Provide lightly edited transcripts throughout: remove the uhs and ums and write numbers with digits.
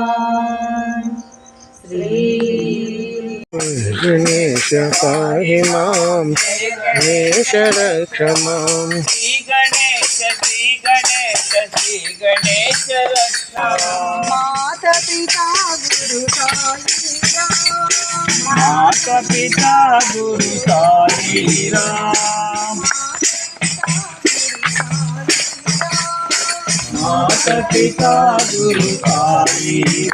समस्तलोकान् श्री गणेश पाहि मां गणेश रक्ष मां श्री गणेश रक्ष माता पिता गुरु साई राम माता पिता गुरु साई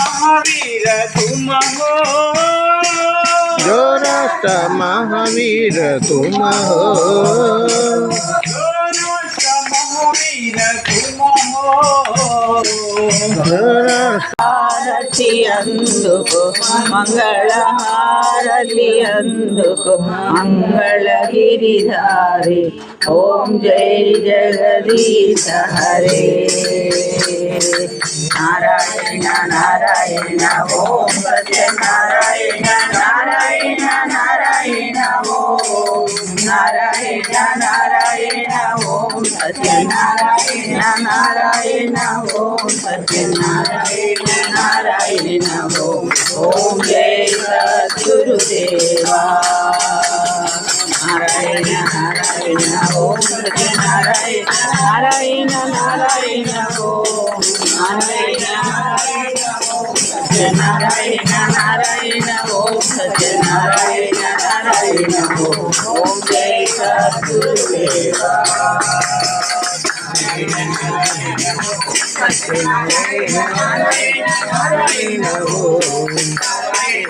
महावीर तुम हो जो राष्ट्र महावीर तुम हो महावीर तुम हो హారతి అందుకు మంగళ హారతి అందుకు మంగళగిరిధారి ఓం జై జగదీశ హరే నారాయణ నారాయణ ఓం సత్యనారాయణ నారాయణ నారాయణ ఓం నారాయణ నారాయణ ఓం సత్యనారాయణ నారాయణ ఓం సత్యనారాయణ నారాయణ ఓం జై సద్గురుదేవా నారాయణ నారాయణ ఓం సత్యనారాయణ నారాయణ నారాయణ ఓం నారాయణ నారాయణ నారాయణ ఓం సత్యనారాయణ నారాయణ ఓం జై సద్గురుదేవా సత్యనారాయణ నారాయణ నారాయణ ఓం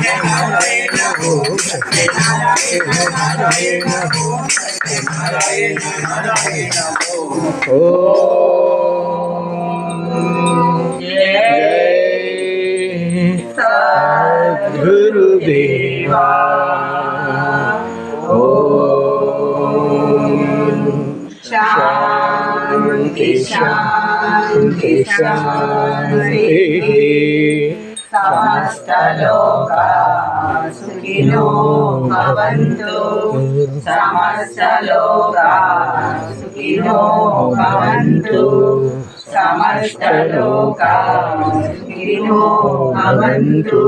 నారాయణ ఓం సత్యనారాయణ నారాయణ ఓం సత్యనారాయణ నారాయణ ఓం జై సద్గురుదేవా ఓం శాంతి శాంతి శాంతి సమస్తలోకా సుఖినో భవంతు సమస్తలోకా సుఖినో భవంతు సమస్తలోకా సుఖినో భవంతు